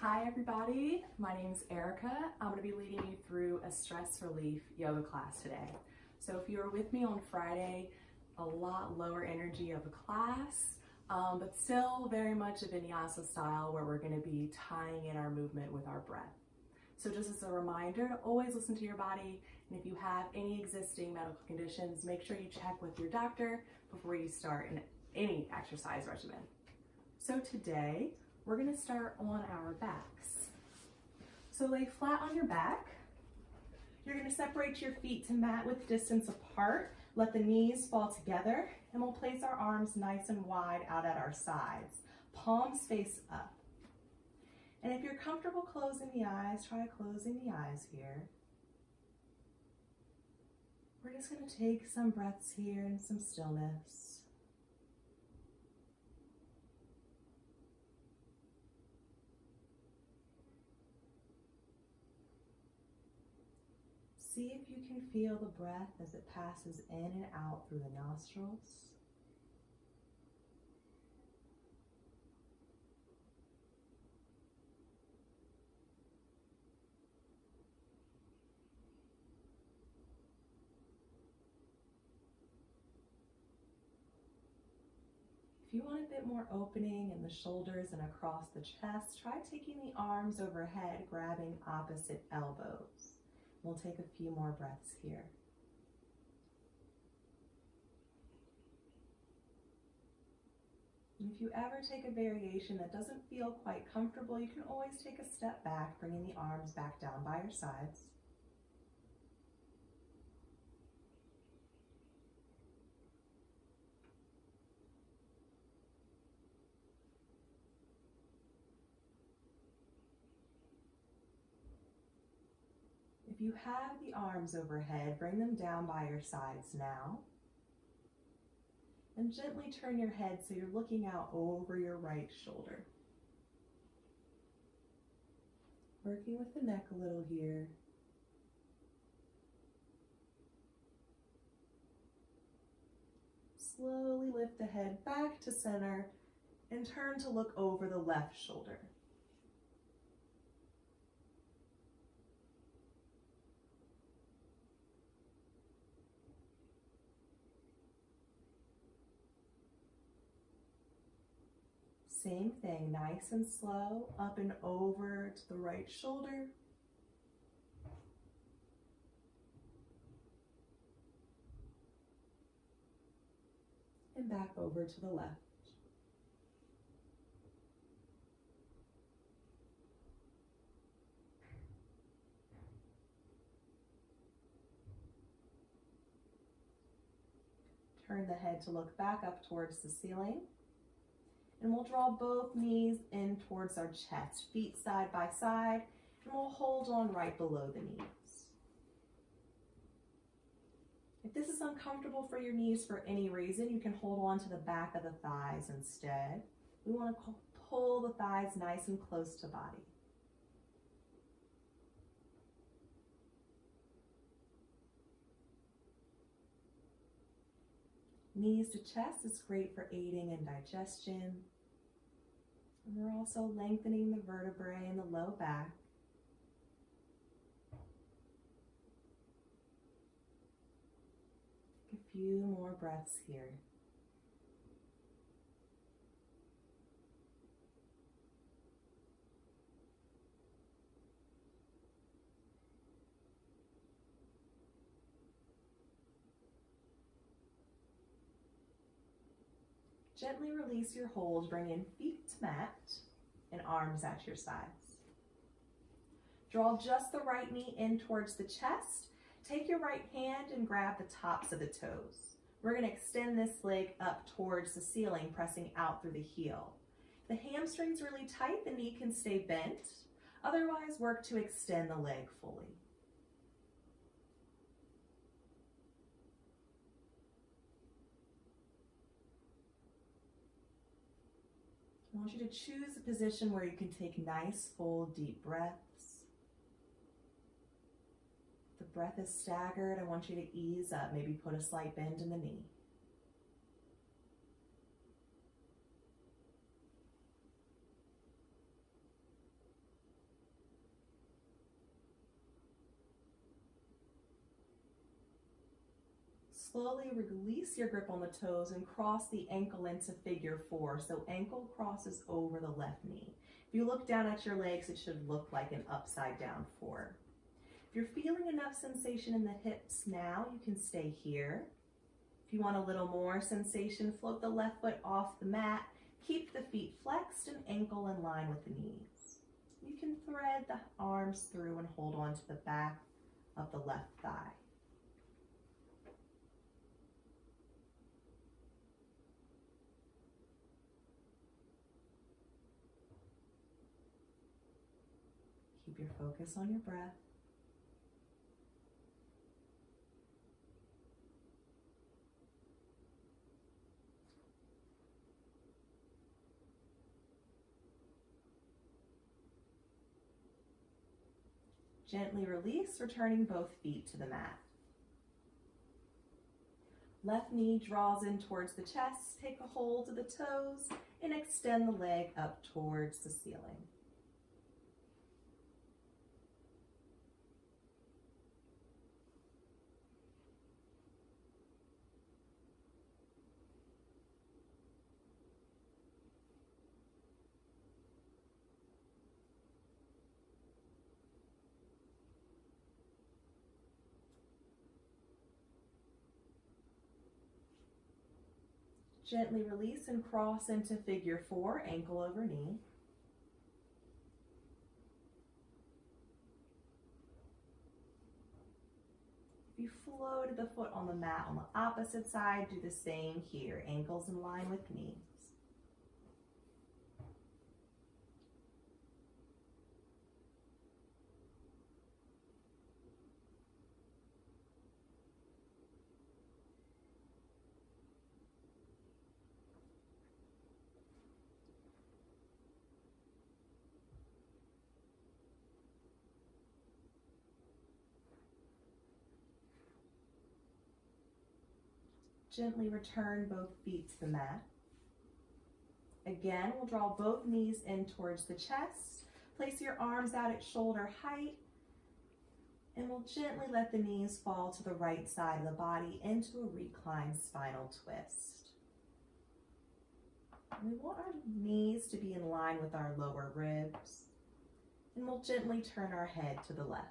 Hi everybody, my name is Erica. I'm going to be leading you through a stress relief yoga class today. So if you were with me on Friday, a lot lower energy of a class, but still very much a vinyasa style where we're going to be tying in our movement with our breath. So just as a reminder to always listen to your body, and if you have any existing medical conditions, make sure you check with your doctor before you start any exercise regimen. So today, we're going to start on our backs. So lay flat on your back. You're going to separate your feet to mat width distance apart. Let the knees fall together, and we'll place our arms nice and wide out at our sides. Palms face up. And if you're comfortable closing the eyes, try closing the eyes here. We're just going to take some breaths here and some stillness. See if you can feel the breath as it passes in and out through the nostrils. If you want a bit more opening in the shoulders and across the chest, try taking the arms overhead, grabbing opposite elbows. We'll take a few more breaths here. And if you ever take a variation that doesn't feel quite comfortable, you can always take a step back, bringing the arms back down by your sides. If you have the arms overhead, bring them down by your sides now. And gently turn your head so you're looking out over your right shoulder. Working with the neck a little here. Slowly lift the head back to center and turn to look over the left shoulder. Same thing, nice and slow, up and over to the right shoulder. And back over to the left. Turn the head to look back up towards the ceiling. And we'll draw both knees in towards our chest, feet side by side, and we'll hold on right below the knees. If this is uncomfortable for your knees for any reason, you can hold on to the back of the thighs instead. We want to pull the thighs nice and close to body. Knees to chest is great for aiding in digestion. And we're also lengthening the vertebrae in the low back. Take a few more breaths here. Gently release your hold, bring in feet to mat and arms at your sides. Draw just the right knee in towards the chest. Take your right hand and grab the tops of the toes. We're going to extend this leg up towards the ceiling, pressing out through the heel. The hamstring's really tight, the knee can stay bent. Otherwise, work to extend the leg fully. I want you to choose a position where you can take nice, full, deep breaths. If the breath is staggered, I want you to ease up, maybe put a slight bend in the knee. slowly release your grip on the toes and cross the ankle into figure four. So ankle crosses over the left knee. If you look down at your legs, it should look like an upside down four. If you're feeling enough sensation in the hips now, you can stay here. If you want a little more sensation, float the left foot off the mat. Keep the feet flexed and ankle in line with the knees. You can thread the arms through and hold on to the back of the left thigh. Keep your focus on your breath. Gently release, returning both feet to the mat. Left knee draws in towards the chest, take a hold of the toes, and extend the leg up towards the ceiling. Gently release and cross into figure four, ankle over knee. If you floated the foot on the mat on the opposite side, do the same here, ankles in line with knees. Gently return both feet to the mat. Again, we'll draw both knees in towards the chest. Place your arms out at shoulder height, and we'll gently let the knees fall to the right side of the body into a reclined spinal twist. And we want our knees to be in line with our lower ribs, and we'll gently turn our head to the left.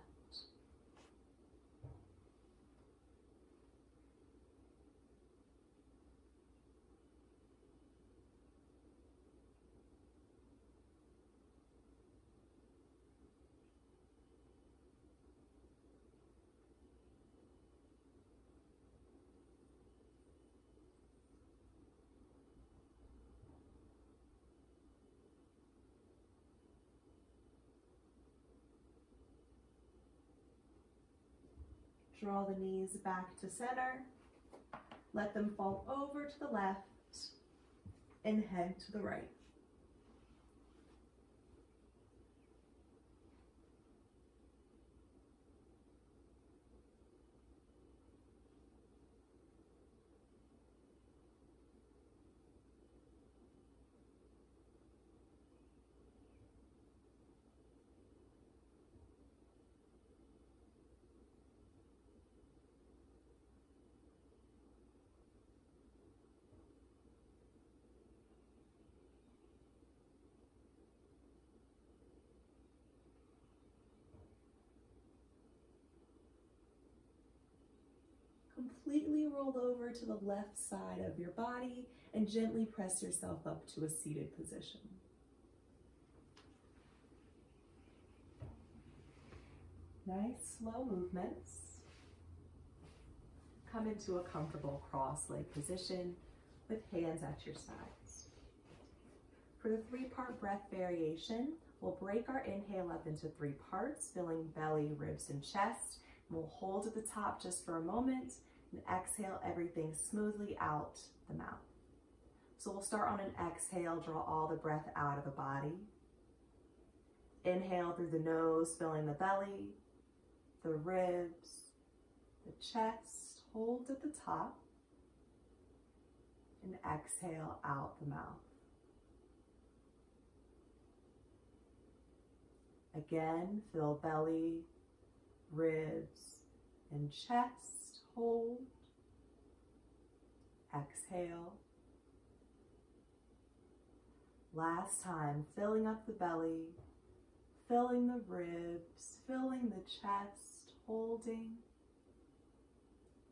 Draw the knees back to center. Let them fall over to the left and head to the right. Completely roll over to the left side of your body and gently press yourself up to a seated position. Nice, slow movements. Come into a comfortable cross-leg position with hands at your sides. For the three-part breath variation, we'll break our inhale up into three parts, filling belly, ribs, and chest. And we'll hold at the top just for a moment and exhale everything smoothly out the mouth. So we'll start on an exhale, draw all the breath out of the body. Inhale through the nose, filling the belly, the ribs, the chest, hold at the top, and exhale out the mouth. Again, fill belly, ribs, and chest, hold, Exhale. Last time, filling up the belly, filling the ribs, filling the chest, holding,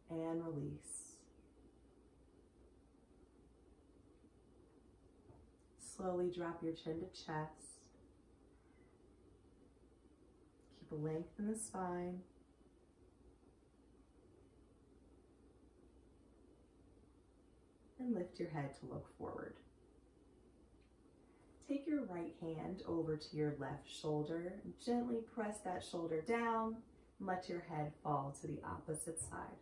and release. Slowly drop your chin to chest. Keep a length in the spine. And lift your head to look forward. Take your right hand over to your left shoulder and gently press that shoulder down and let your head fall to the opposite side.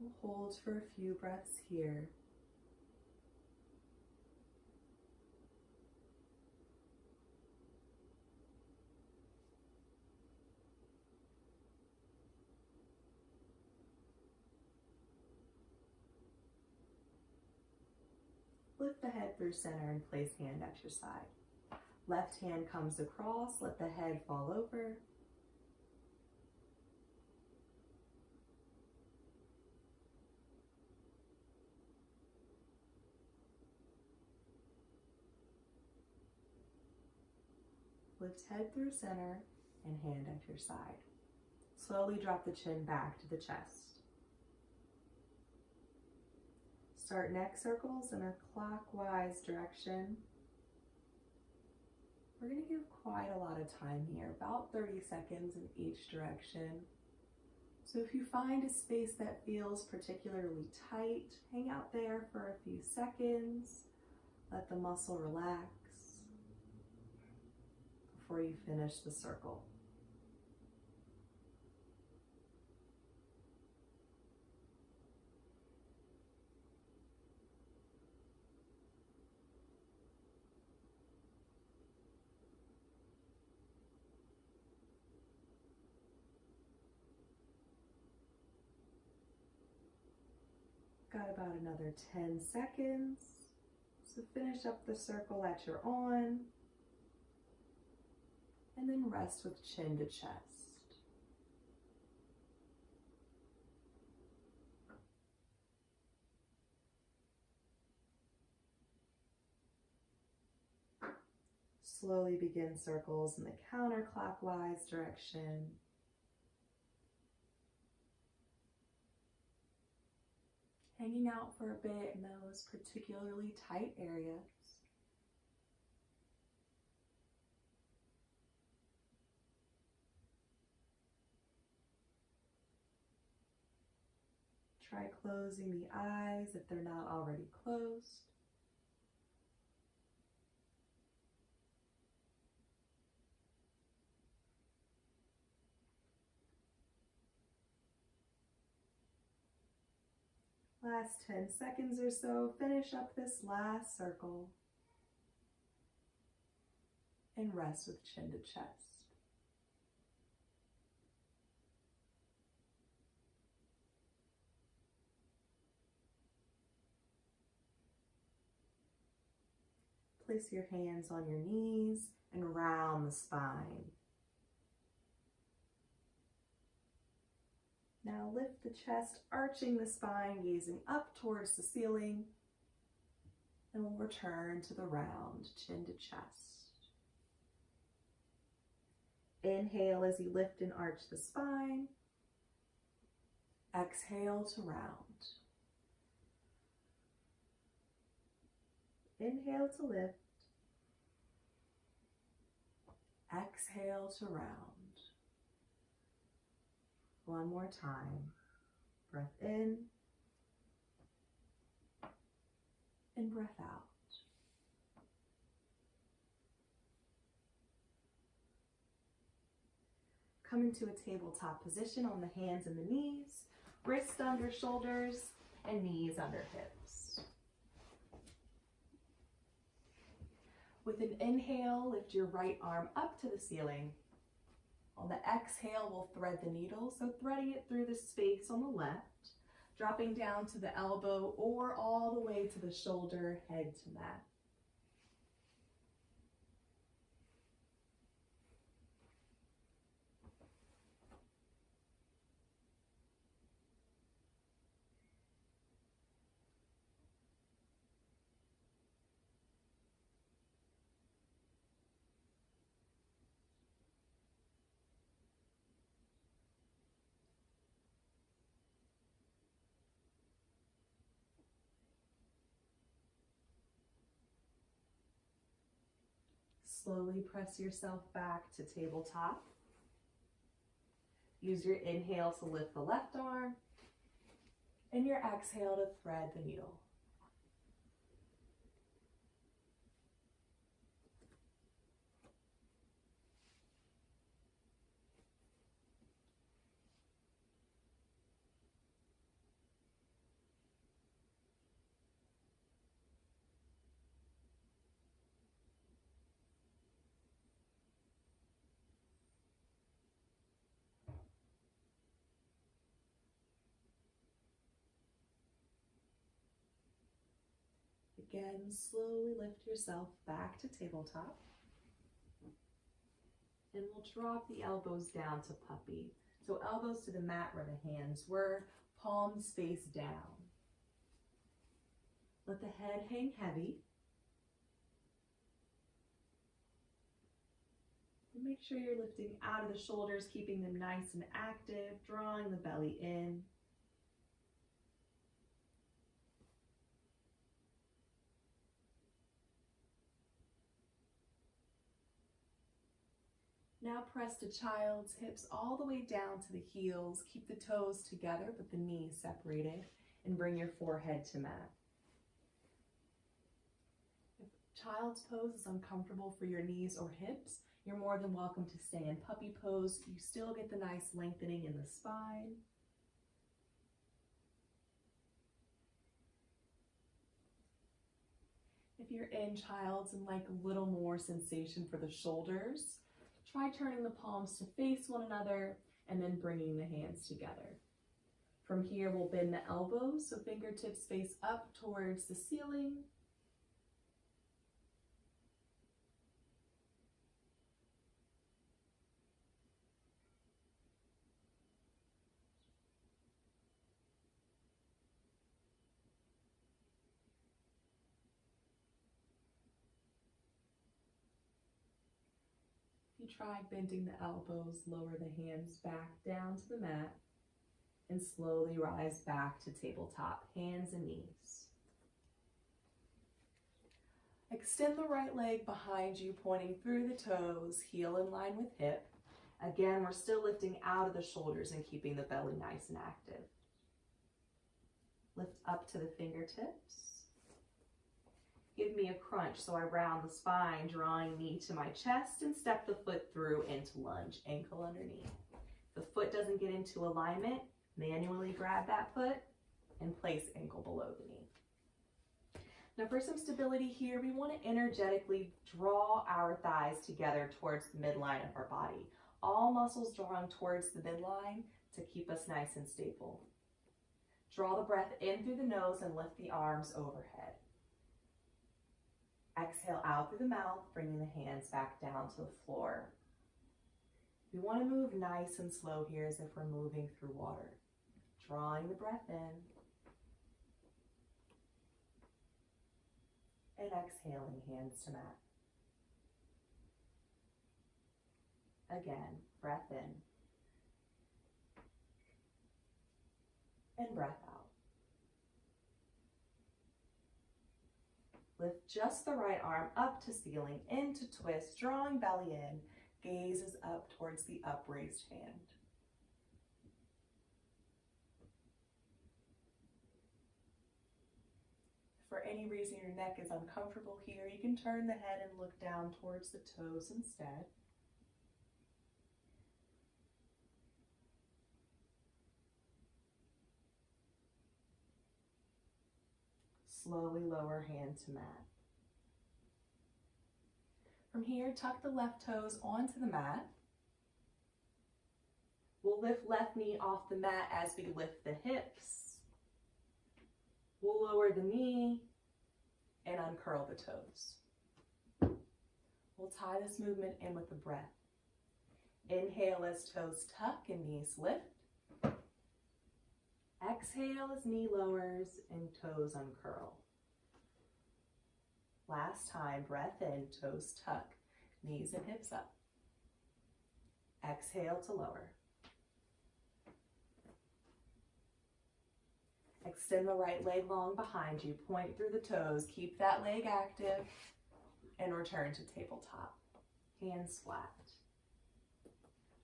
We'll hold for a few breaths here. Lift the head through center and place hand at your side. Left hand comes across, let the head fall over. Lift head through center and hand at your side. Slowly drop the chin back to the chest. Start neck circles in a clockwise direction. We're going to give quite a lot of time here, about 30 seconds in each direction. So if you find a space that feels particularly tight, hang out there for a few seconds. Let the muscle relax before you finish the circle. Got about another 10 seconds. So finish up the circle that you're on. And then rest with chin to chest. Slowly begin circles in the counterclockwise direction. Hanging out for a bit in those particularly tight areas. Try closing the eyes if they're not already closed. Last 10 seconds or so, finish up this last circle and rest with chin to chest. Place your hands on your knees and round the spine. Now lift the chest, arching the spine, gazing up towards the ceiling, and we'll return to the round, chin to chest. Inhale as you lift and arch the spine. Exhale to round. Inhale to lift. Exhale to round. One more time. Breath in and breath out. Come into a tabletop position on the hands and the knees, wrists under shoulders, and knees under hips. With an inhale, lift your right arm up to the ceiling. On the exhale, we'll thread the needle, so threading it through the space on the left, dropping down to the elbow or all the way to the shoulder, head to mat. slowly press yourself back to tabletop. Use your inhale to lift the left arm and your exhale to thread the needle. Again, slowly lift yourself back to tabletop. And we'll drop the elbows down to puppy. So elbows to the mat where the hands were, palms face down. Let the head hang heavy. And make sure you're lifting out of the shoulders, keeping them nice and active, drawing the belly in. Now press to child's, hips all the way down to the heels. Keep the toes together but the knees separated, and bring your forehead to mat. If child's pose is uncomfortable for your knees or hips, you're more than welcome to stay in puppy pose. You still get the nice lengthening in the spine. If you're in child's and like a little more sensation for the shoulders, try turning the palms to face one another and then bringing the hands together. From here, we'll bend the elbows so fingertips face up towards the ceiling. If you try bending the elbows, lower the hands back down to the mat and slowly rise back to tabletop, hands and knees. Extend the right leg behind you, pointing through the toes, heel in line with hip. Again, we're still lifting out of the shoulders and keeping the belly nice and active. Lift up to the fingertips. Give me a crunch, so I round the spine, drawing knee to my chest, and step the foot through into lunge, ankle underneath. If the foot doesn't get into alignment, manually grab that foot and place ankle below the knee. Now for some stability here, we want to energetically draw our thighs together towards the midline of our body. All muscles drawn towards the midline to keep us nice and stable. Draw the breath in through the nose and lift the arms overhead. Exhale out through the mouth, bringing the hands back down to the floor. We want to move nice and slow here as if we're moving through water. Drawing the breath in and exhaling, hands to mat. Again, breath in and breath out. Lift just the right arm up to ceiling, into twist, drawing belly in, gaze is up towards the upraised hand. If for any reason your neck is uncomfortable here, you can turn the head and look down towards the toes instead. Slowly lower hand to mat. From here, tuck the left toes onto the mat. We'll lift left knee off the mat as we lift the hips. We'll lower the knee and uncurl the toes. We'll tie this movement in with the breath. Inhale as toes tuck and knees lift. Exhale as knee lowers and toes uncurl. Last time, breath in, toes tuck, knees and hips up. Exhale to lower. Extend the right leg long behind you, point through the toes, keep that leg active, and return to tabletop. hands flat.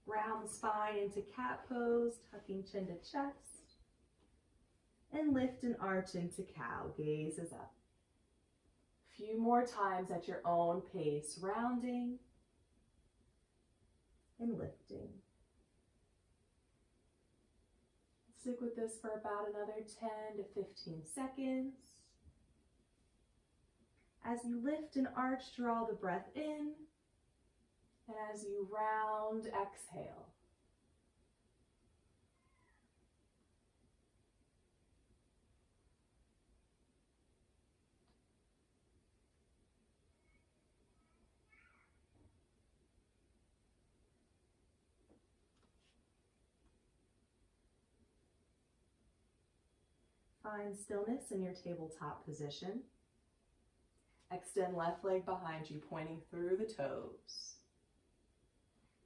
Round the spine into cat pose, tucking chin to chest. And lift and arch into cow, gaze is up. Few more times at your own pace, rounding and lifting. Stick with this for about another 10 to 15 seconds. As you lift and arch, draw the breath in. And as you round, exhale. Find stillness in your tabletop position. Extend left leg behind you, pointing through the toes.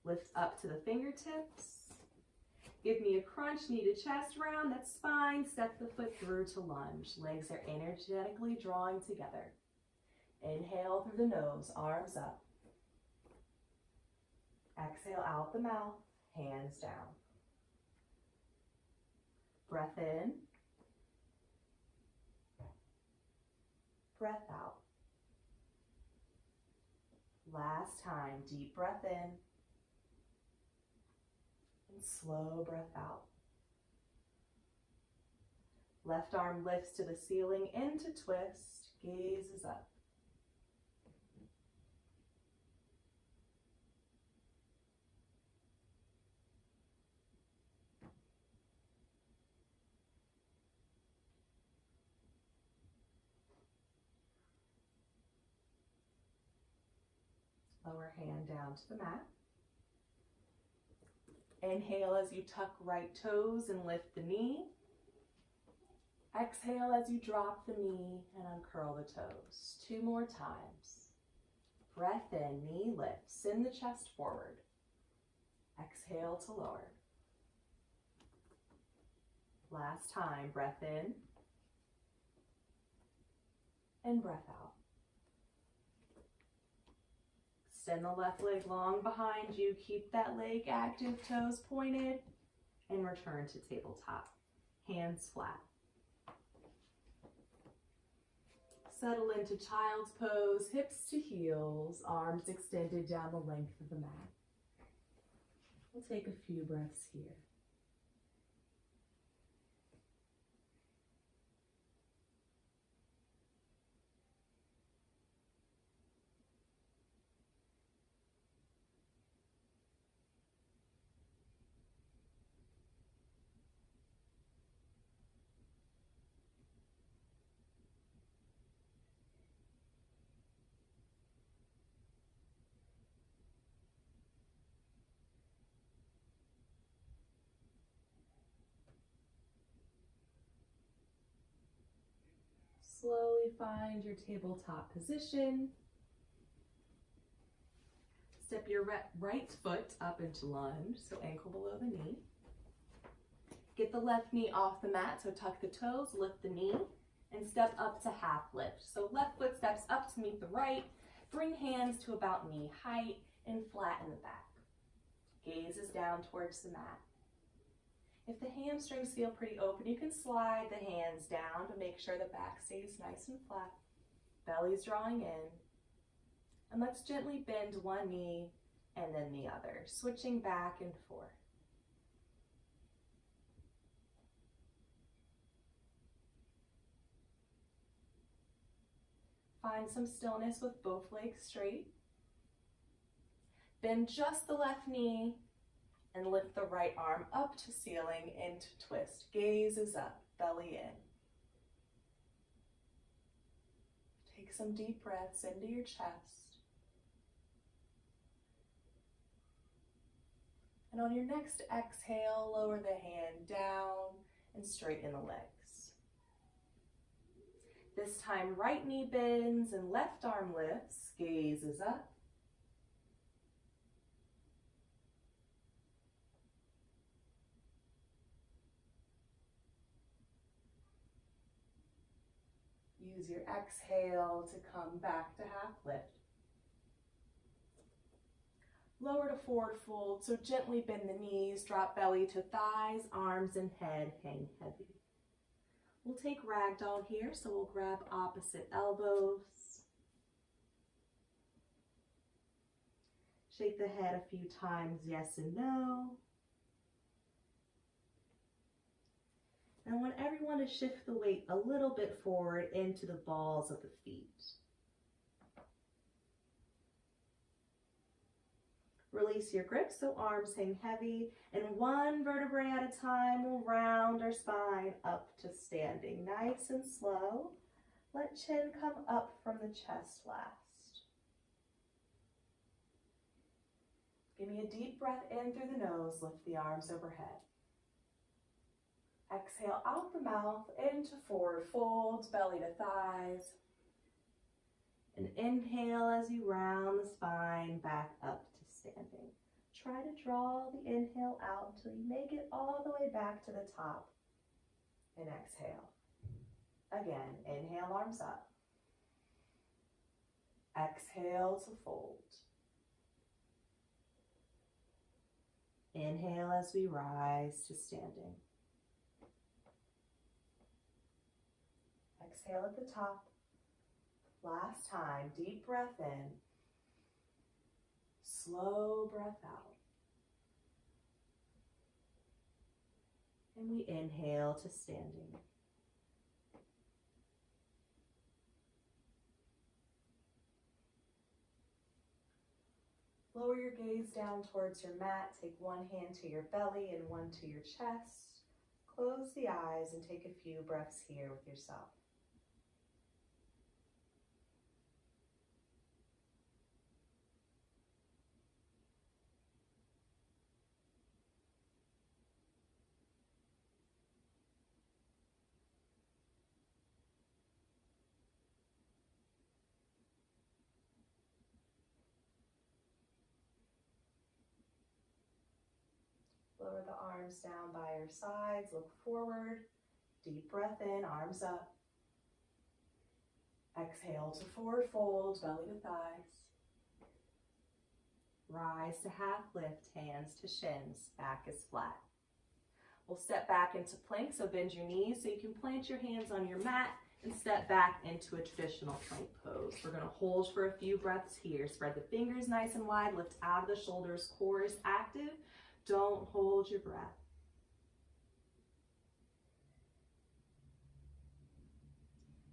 Lift up to the fingertips. Give me a crunch, knee to chest, round that spine. Step the foot through to lunge. Legs are energetically drawing together. Inhale through the nose, arms up. Exhale out the mouth, hands down. Breath in. Breath out. Last time, deep breath in and slow breath out. Left arm lifts to the ceiling into twist, gaze is up. Lower hand down to the mat. Inhale as you tuck right toes and lift the knee. Exhale as you drop the knee and uncurl the toes. 2 more times. Breath in, knee lifts, send the chest forward. Exhale to lower. Last time, breath in and breath out. Extend the left leg long behind you. Keep that leg active, toes pointed, and return to tabletop. Hands flat. Settle into child's pose, hips to heels, arms extended down the length of the mat. We'll take a few breaths here. Slowly find your tabletop position. Step your right foot up into lunge, so ankle below the knee. Get the left knee off the mat, so tuck the toes, lift the knee, and step up to half lift. So left foot steps up to meet the right, bring hands to about knee height, and flatten the back. Gaze is down towards the mat. If the hamstrings feel pretty open, you can slide the hands down to make sure the back stays nice and flat. Belly's drawing in. And let's gently bend one knee and then the other, switching back and forth. Find some stillness with both legs straight. Bend just the left knee and lift the right arm up to ceiling into twist. Gaze is up, belly in. Take some deep breaths into your chest. And on your next exhale, lower the hand down and straighten the legs. This time, right knee bends and left arm lifts. Gaze is up. Use your exhale to come back to half lift. Lower to forward fold, so gently bend the knees, drop belly to thighs, arms and head hang heavy. We'll take ragdoll here, so we'll grab opposite elbows. Shake the head a few times, yes and no. And I want everyone to shift the weight a little bit forward into the balls of the feet. Release your grip so arms hang heavy, and one vertebrae at a time we'll round our spine up to standing. Nice and slow. Let chin come up from the chest last. Give me a deep breath in through the nose, lift the arms overhead. Exhale out the mouth into forward fold, belly to thighs. And inhale as you round the spine back up to standing. Try to draw the inhale out until you make it all the way back to the top. And exhale. Again, inhale, arms up. Exhale to fold. Inhale as we rise to standing. Exhale at the top. Last time, deep breath in. Slow breath out. And we inhale to standing. Lower your gaze down towards your mat. Take one hand to your belly and one to your chest. Close the eyes and take a few breaths here with yourself. Lower the arms down by your sides, look forward, deep breath in, arms up. Exhale to forward fold, belly to thighs. Rise to half lift, hands to shins, back is flat. We'll step back into plank, so bend your knees so you can plant your hands on your mat and step back into a traditional plank pose. We're gonna hold for a few breaths here. Spread the fingers nice and wide, lift out of the shoulders, core is active. Don't hold your breath.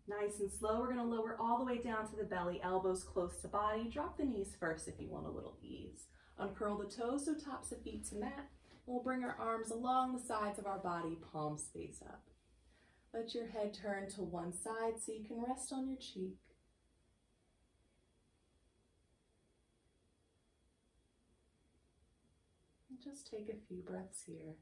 Nice and slow, we're gonna lower all the way down to the belly, elbows close to body. Drop the knees first if you want a little ease. Uncurl the toes, so tops of feet to mat. We'll bring our arms along the sides of our body, palms face up. Let your head turn to one side so you can rest on your cheek. Just take a few breaths here.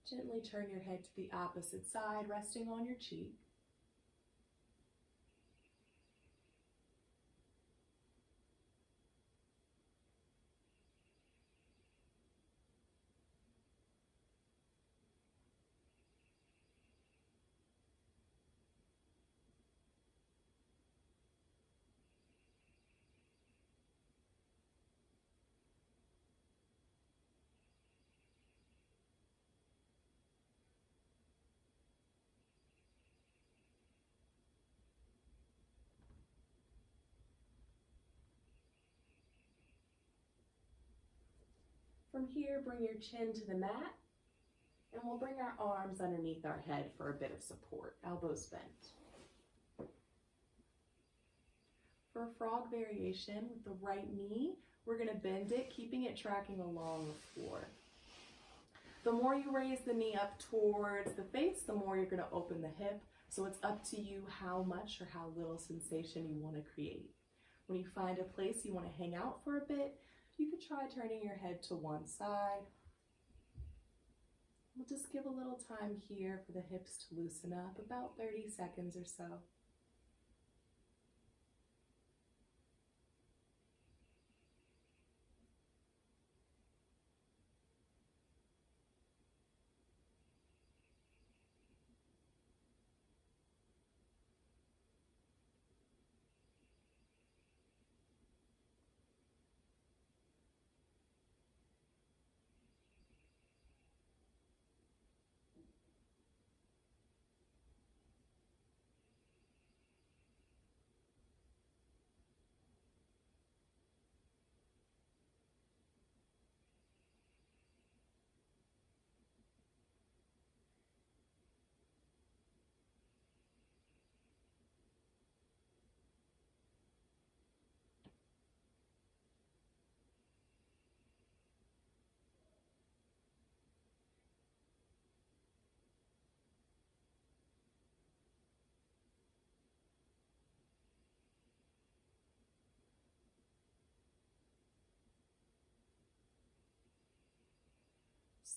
Gently turn your head to the opposite side, resting on your cheek. From here, bring your chin to the mat, and we'll bring our arms underneath our head for a bit of support, elbows bent. For a frog variation with the right knee, we're gonna bend it, keeping it tracking along the floor. The more you raise the knee up towards the face, the more you're gonna open the hip, so it's up to you how much or how little sensation you wanna create. When you find a place you want to hang out for a bit, you could try turning your head to one side. We'll just give a little time here for the hips to loosen up, about 30 seconds or so.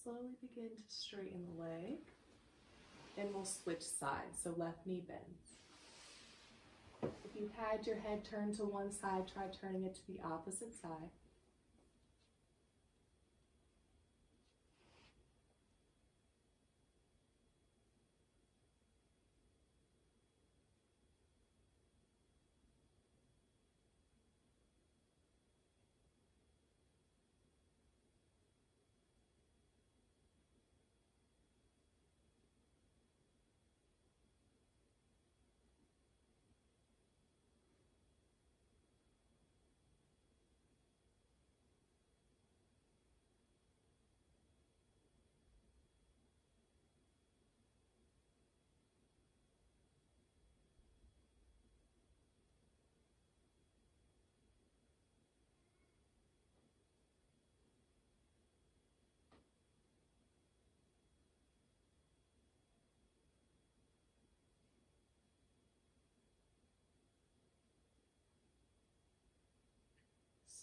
Slowly begin to straighten the leg, and we'll switch sides, so left knee bends. If you had your head turned to one side, try turning it to the opposite side.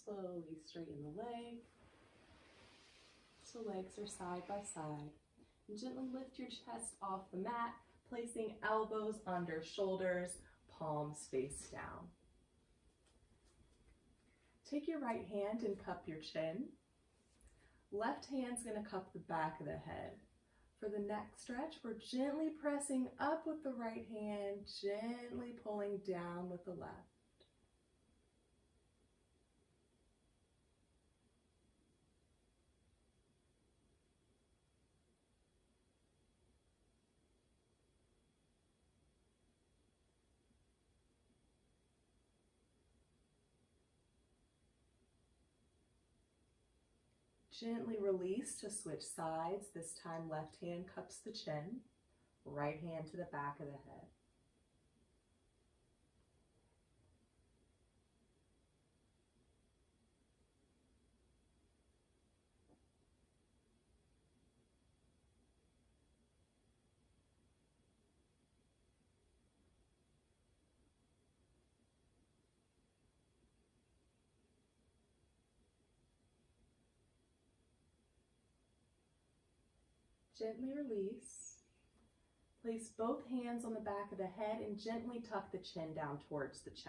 Slowly straighten the leg, so legs are side by side. And gently lift your chest off the mat, placing elbows under shoulders, palms face down. Take your right hand and cup your chin. Left hand's going to cup the back of the head. For the neck stretch, we're gently pressing up with the right hand, gently pulling down with the left. Gently release to switch sides. This time left hand cups the chin, right hand to the back of the head. Gently release. Place both hands on the back of the head and gently tuck the chin down towards the chest.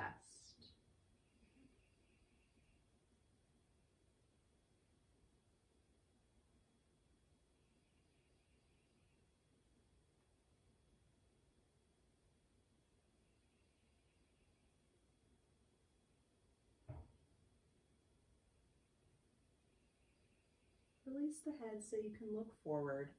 Release the head so you can look forward.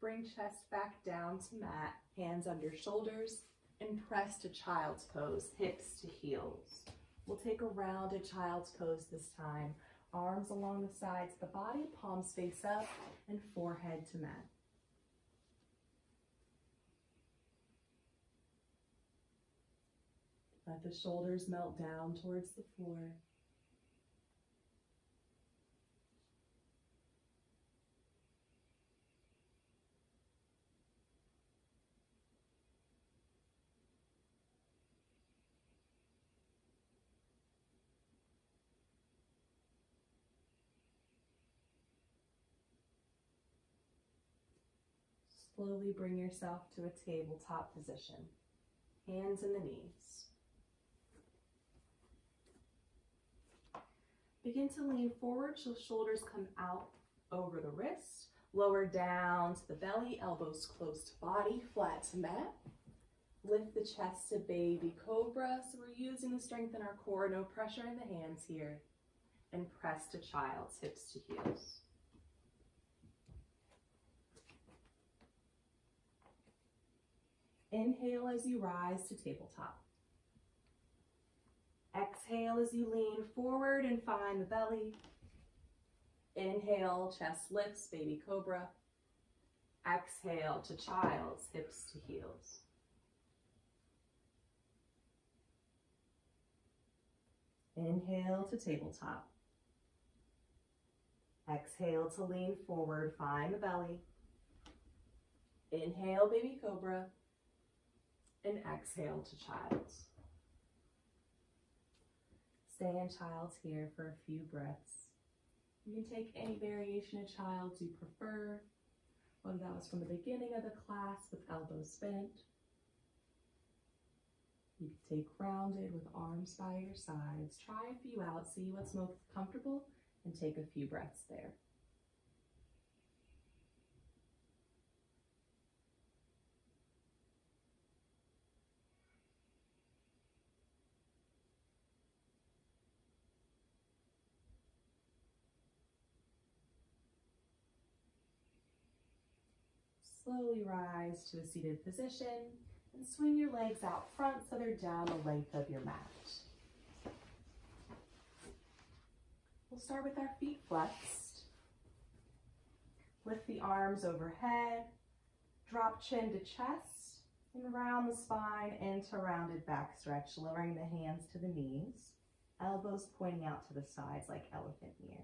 Bring chest back down to mat, hands under shoulders, and press to child's pose, hips to heels. We'll take a rounded child's pose this time. Arms along the sides of the body, palms face up, and forehead to mat. Let the shoulders melt down towards the floor. slowly bring yourself to a tabletop position. Hands in the knees. Begin to lean forward so shoulders come out over the wrist. Lower down to the belly, elbows close to body, flat to mat. Lift the chest to baby cobra. So we're using the strength in our core, no pressure in the hands here. And press to child's, hips to heels. Inhale as you rise to tabletop. Exhale as you lean forward and find the belly. Inhale, chest lifts, baby cobra. Exhale to child's, hips to heels. Inhale to tabletop. Exhale to lean forward, find the belly. Inhale, baby cobra. And exhale to child's. Stay in child's here for a few breaths. You can take any variation of child's you prefer, whether that was from the beginning of the class with elbows bent. You can take grounded with arms by your sides. Try a few out, see what's most comfortable, and take a few breaths there. Slowly rise to a seated position and swing your legs out front so they're down the length of your mat. We'll start with our feet flexed. Lift the arms overhead, drop chin to chest, and round the spine into rounded back stretch, lowering the hands to the knees, elbows pointing out to the sides like elephant ears.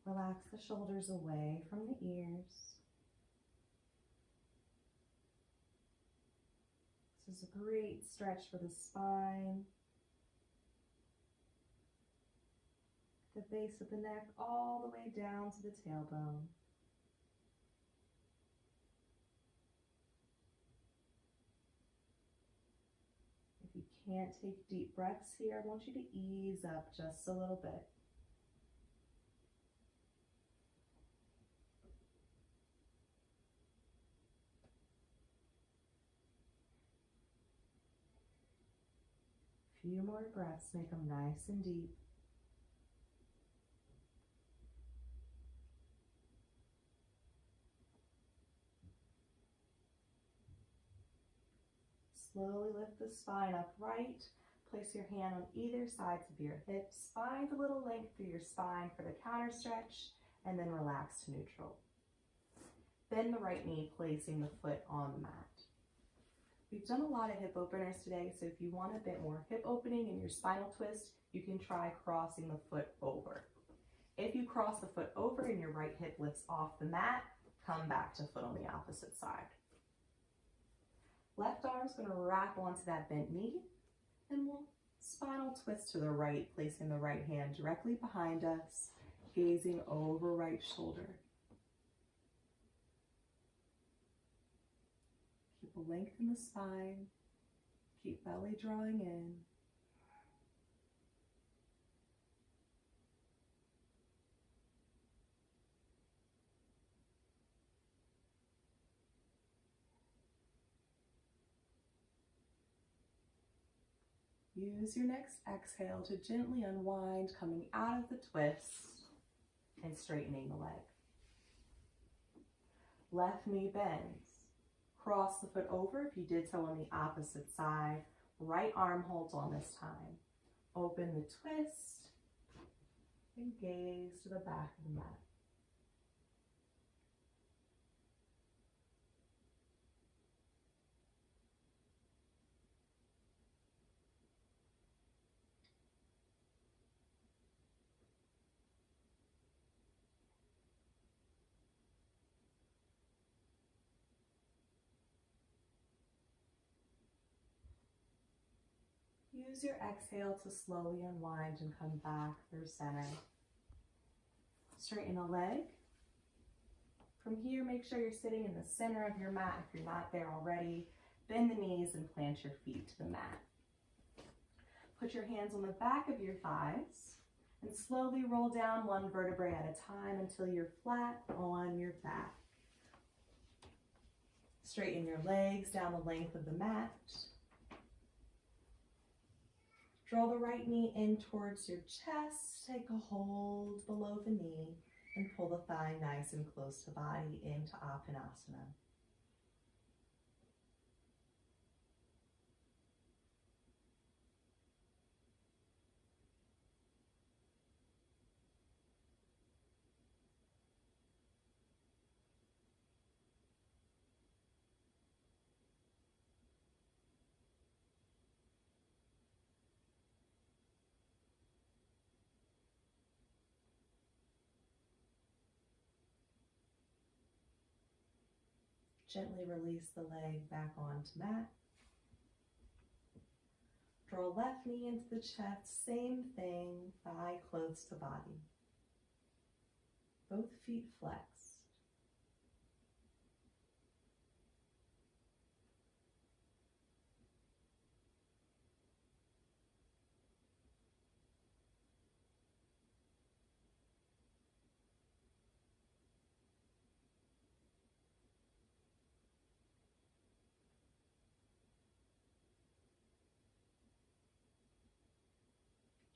Relax the shoulders away from the ears. This is a great stretch for the spine, the base of the neck, all the way down to the tailbone. If you can't take deep breaths here, I want you to ease up just a little bit. Few more breaths, make them nice and deep. Slowly lift the spine upright. Place your hand on either sides of your hips. Find a little length through your spine for the counter stretch, and then relax to neutral. Bend the right knee, placing the foot on the mat. We've done a lot of hip openers today, so if you want a bit more hip opening in your spinal twist, you can try crossing the foot over. If you cross the foot over and your right hip lifts off the mat, come back to foot on the opposite side. Left arm's going to wrap onto that bent knee, and we'll spinal twist to the right, placing the right hand directly behind us, gazing over right shoulder. Keep a length in the spine, keep belly drawing in. Use your next exhale to gently unwind, coming out of the twist and straightening the leg. Left knee bends. Cross the foot over if you did so on the opposite side. Right arm holds on this time. Open the twist and gaze to the back of the mat. Use your exhale to slowly unwind and come back through center. Straighten the leg. From here, make sure you're sitting in the center of your mat if you're not there already. Bend the knees and plant your feet to the mat. Put your hands on the back of your thighs and slowly roll down one vertebrae at a time until you're flat on your back. Straighten your legs down the length of the mat. Draw the right knee in towards your chest. Take a hold below the knee and pull the thigh nice and close to body into Appanasana. Gently release the leg back onto mat. Draw left knee into the chest, same thing, thigh close to body. Both feet flexed.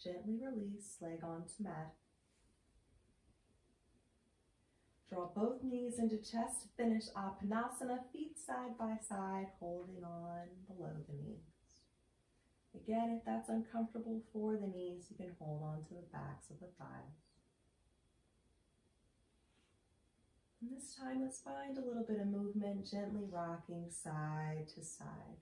Gently release, leg onto mat. Draw both knees into chest to finish Appanasana, feet side by side, holding on below the knees. Again, if that's uncomfortable for the knees, you can hold on to the backs of the thighs. And this time, let's find a little bit of movement, gently rocking side to side.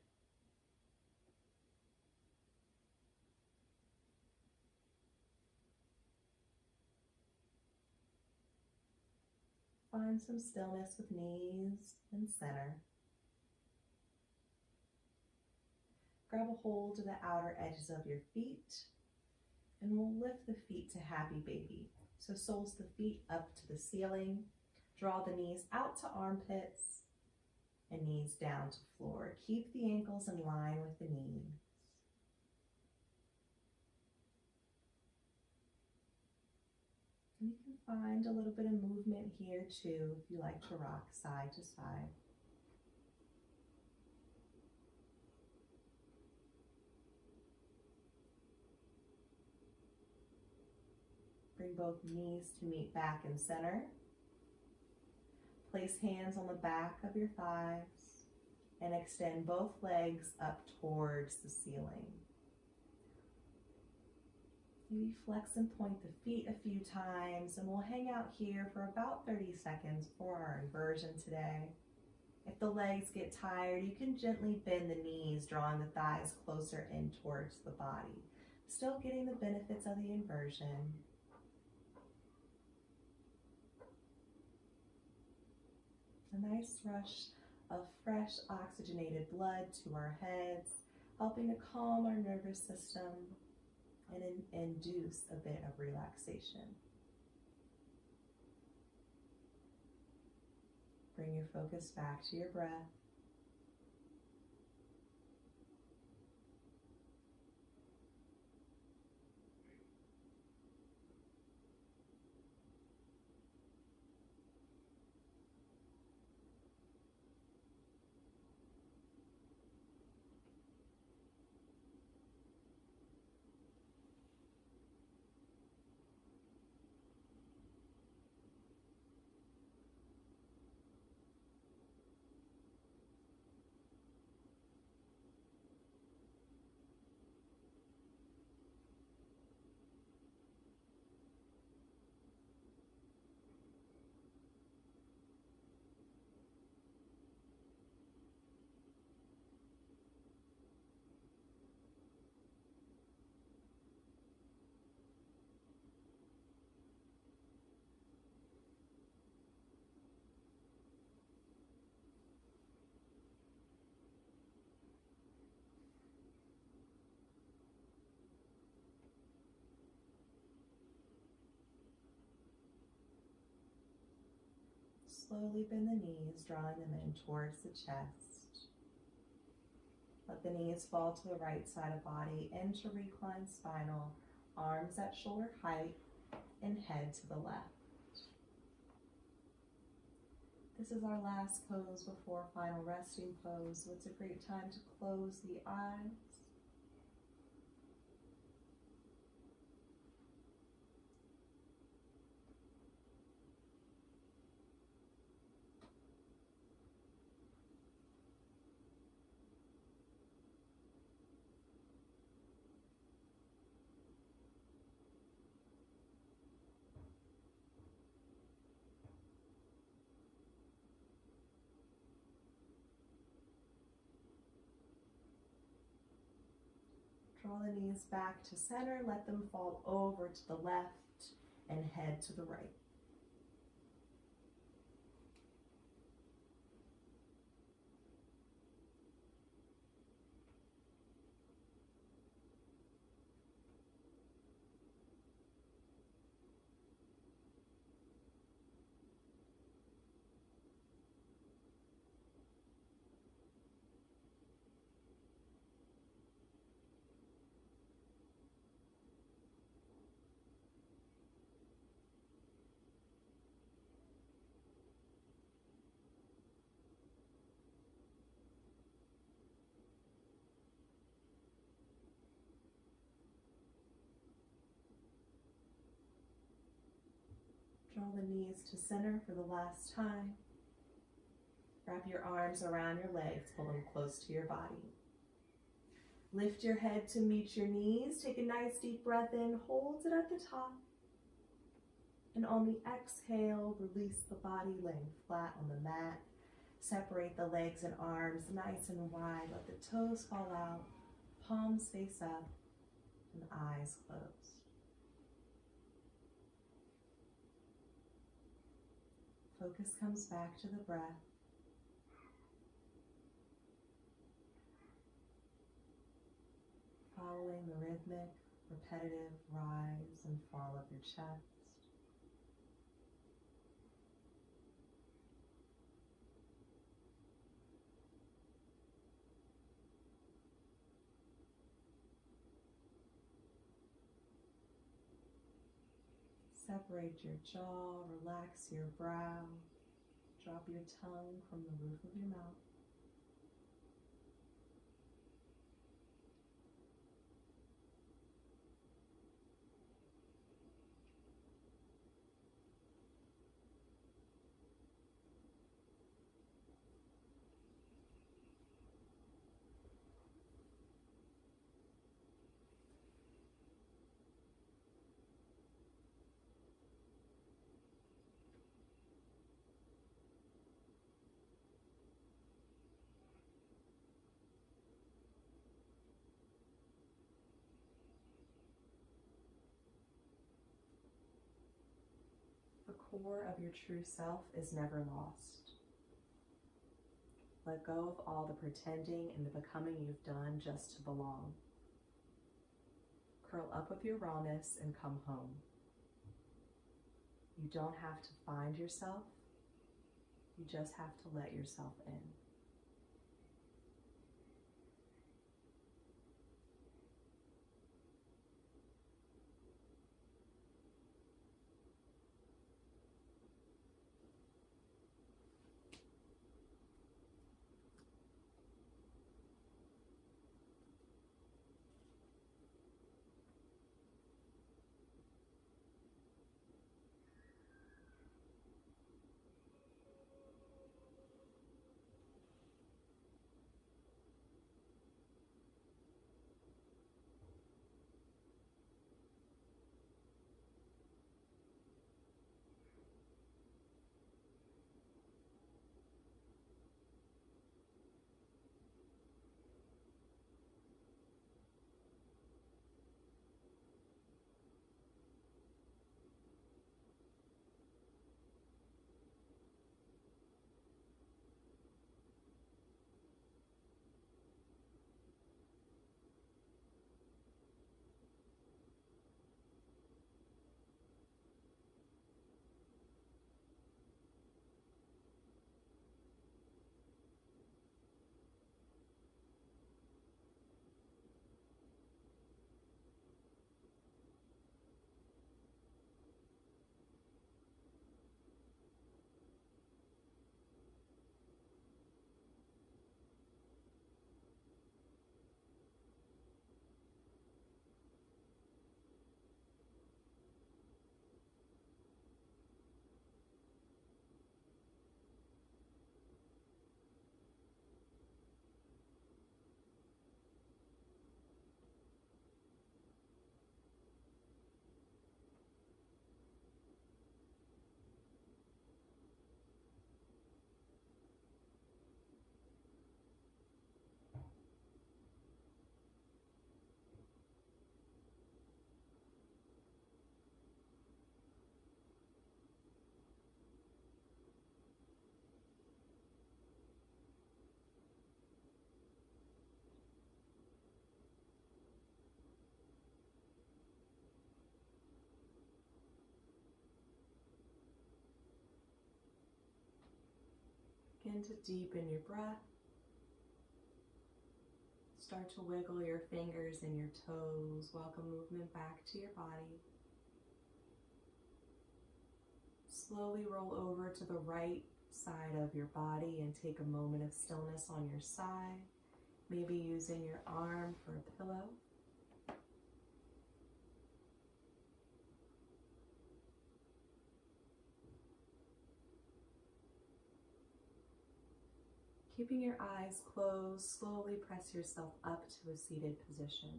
Find some stillness with knees and center. Grab a hold of the outer edges of your feet, and we'll lift the feet to happy baby. So soles the feet up to the ceiling. Draw the knees out to armpits and knees down to floor. Keep the ankles in line with the knees. And you can find a little bit of movement here too if you like to rock side to side. Bring both knees to meet back in center. Place hands on the back of your thighs and extend both legs up towards the ceiling. Maybe flex and point the feet a few times, and we'll hang out here for about 30 seconds for our inversion today. If the legs get tired, you can gently bend the knees, drawing the thighs closer in towards the body. Still getting the benefits of the inversion. A nice rush of fresh oxygenated blood to our heads, helping to calm our nervous system and induce a bit of relaxation. Bring your focus back to your breath. slowly bend the knees, drawing them in towards the chest. Let the knees fall to the right side of body, into reclined spinal, arms at shoulder height, and head to the left. This is our last pose before final resting pose, so it's a great time to close the eyes. Draw the knees back to center, let them fall over to the left and head to the right. Draw the knees to center for the last time. Wrap your arms around your legs, pull them close to your body. Lift your head to meet your knees. Take a nice deep breath in, hold it at the top. And on the exhale, release the body, laying flat on the mat. Separate the legs and arms nice and wide. Let the toes fall out, palms face up, and eyes closed. Focus comes back to the breath. Following the rhythmic, repetitive rise and fall of your chest. Separate your jaw, relax your brow, drop your tongue from the roof of your mouth. The core of your true self is never lost. Let go of all the pretending and the becoming you've done just to belong. Curl up with your rawness and come home. You don't have to find yourself. You just have to let yourself in. Begin to deepen your breath. Start to wiggle your fingers and your toes. Welcome movement back to your body. Slowly roll over to the right side of your body and take a moment of stillness on your side. Maybe using your arm for a pillow. Keeping your eyes closed, slowly press yourself up to a seated position.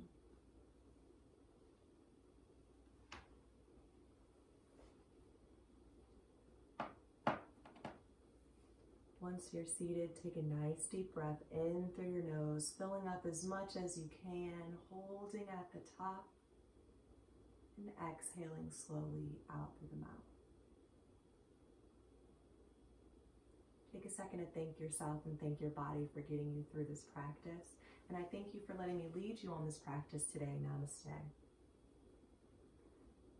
Once you're seated, take a nice deep breath in through your nose, filling up as much as you can, holding at the top, and exhaling slowly out through the mouth. Take a second to thank yourself and thank your body for getting you through this practice. And I thank you for letting me lead you on this practice today. Namaste.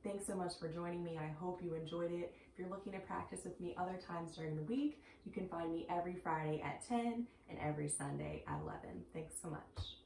Thanks so much for joining me. I hope you enjoyed it. If you're looking to practice with me other times during the week, you can find me every Friday at 10 and every Sunday at 11. Thanks so much.